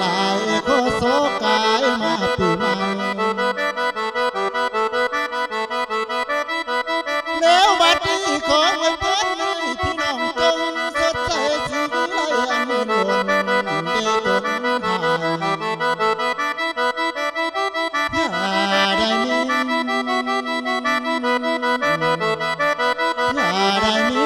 ลายขอโศกายมาปีใหม่แล้วบัดนี้ขอไว้เพิ่นให้พี่น้องจงสดใสสีวิไลอันล้นเดจนหายอย่าได้มีอย่าได้มี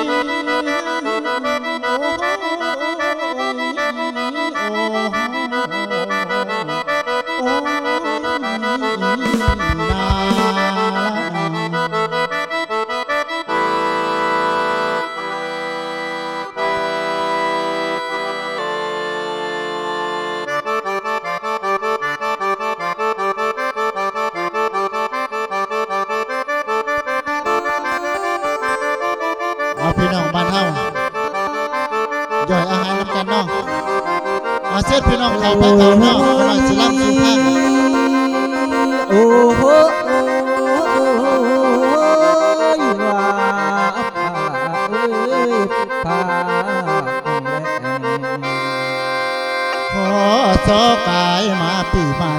เอาพี่น้องบ้านเฮาย่อยอาหารนำกันเนาะเอาเสียพี่น้องเขาพระเขาเนาะเอาหน่อยสิรับสู่ข้างโอ้โหว่าเอ้ยป่าขอโศกายมาปีใหม่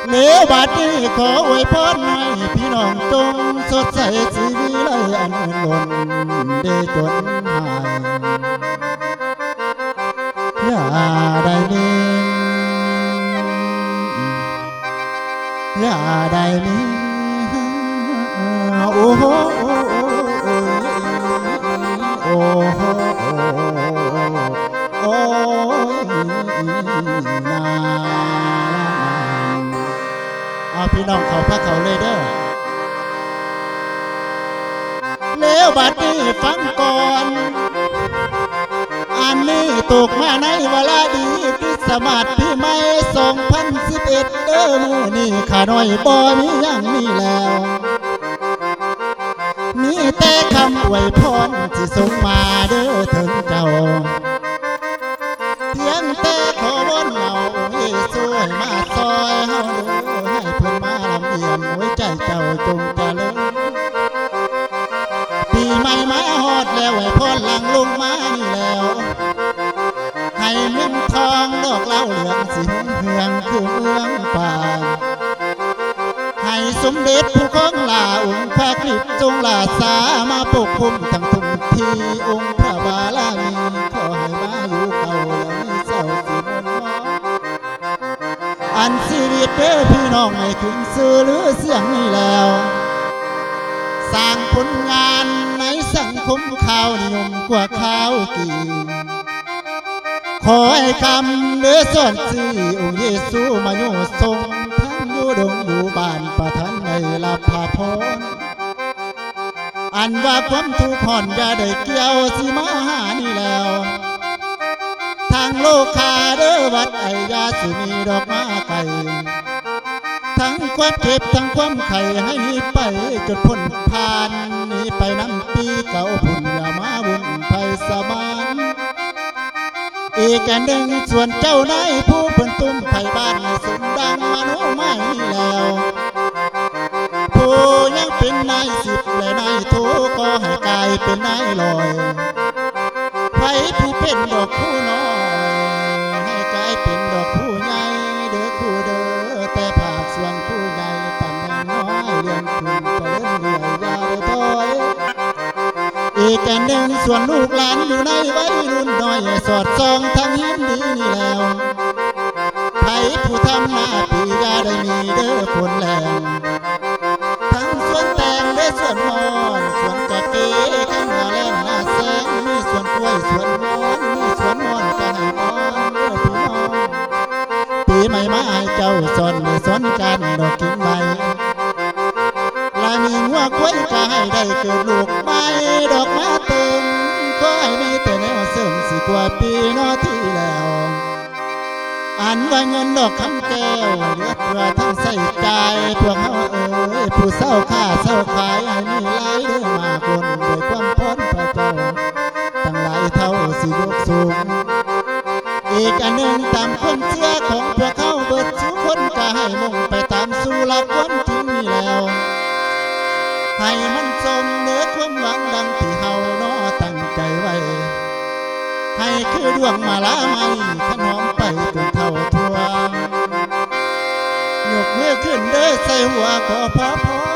เหลวบัดนี้ขออวยพรให้พี่น้องจงสดใสสีวิไลอันล้นเดจนหายอย่าได้มีอย่าได้มีโอ้โหโอ้โหโอ้ยนาเอาพี่น้องเขาพักเขาเลยเด้อแล้วบัดนี้ฟังก่อนอันนี้ตกมาในเวลาดีคริสต์มาสปีใหม่2011เด้อมื้อนี้ข้าน้อยบ่มีหยังมีแล้วมีแต่คำอวยพรที่ส่งมาเด้อถึงเจ้าเพียงแต่ขอวอนเอาเยซูให้มาซอยเฮาเด้อให้เพิ่นมาลำเอียมหัวใจเจ้าจงเจริญปีใหม่มาฮอดแล้วให้พรหลังลงมานี่แล้วให้เงินทองดอกเหล้าเหลืองสิเฮืองคือเมืองป่าให้สมเด็จผู้ครองลาองค์พระคริสต์จงลาสามาปกคุมทั้งทุกที่องค์พระบารมีขอให้มาอยู่เก่าและมีเศร้าสิมนมองอันชีวิตเด้อพี่น้องให้ขึ้นชื่อหรือเสียงนี่แล้วสร้างผลงานในสังคมข่าวนิยมกว่าข่าวกี่ขอให้คำเดือสอนสีองค์เยซูมาโยทรงทั้งอยู่ดงอยู่บ้านประทันในลาภาพรอันว่าความทุกข์ผ่อนอย่าได้เกี่ยวสิมาหานี่แล้วทางโลกาเด้อวัดไอยาสุมีดอกมาไก่ทั้งความเจ็บทั้งความไข่ให้หนีไปจนพ้นผ่านหนีไปน้ำปีเก่าพุ่นอย่ามาบุญไพสมานอีกอันหนึ่งส่วนเจ้านายผู้เพิ่นตุ้มไผ่บ้านสมดังมาโนไม่แล้วผู้ยังเป็นนายสิบและนายโทก็ให้กลายเป็นนายลอยไผ่ผู้เป็นดอกผู้น้อยให้กลายเป็นดอกผู้ใหญ่เด้อคู่เด้อแต่ภาคส่วนผู้ใหญ่ตำแหน่งน้อยเลี้ยงขึ้นจะเล่นเหนื่อยยาได้ถอยอีกอันหนึ่งส่วนลูกหลานอยู่ในวัยรุ่นน้อยสอดส่องทางเห็นดีนี่แล้วไผ่ผู้ทำหน้าปียาได้มีเด้อฝนแรงทั้งส่วนแตงและส่วนมอนส่วนกะเกข้างหน้าแล่นหน้าแสงมีส่วนกล้วยส่วนมอนมีส่วนมอนกันให้มอนเด้อพี่น้องปีใหม่มาให้เจ้าสอนไม่สอนกันดอกกิ่งใบลามีหัวกล้วยก็ให้ได้เกิดลูกไม้ดอกมาเติมก็ให้มีแต่แนวเสริมสิกว่าปีนอที่แล้วอันว่าเงินดอกคำแก้วเหลือเพื่อทั้งใส่ใจพวกเขาผู้เศร้าค่าเศร้าขายให้มีหลายเด้อมาคนด้วยความพ้นพระเจ้าตั้งหลายเท่าสิยกสูงอีกอันหนึ่งตามความเชื่อของพวกเขาเบิดทุกคนก็ให้มุ่งไปตามสู่หลักความจริงนี่แล้วให้มันสมเนื้อความหวังดังที่เฮาน้อตั้งใจไว้ ให้คือดวงมาลาไม่ขนอมไปจนเท่าทั่วยกมือขึ้นเด้อใส่หัวขอพระพร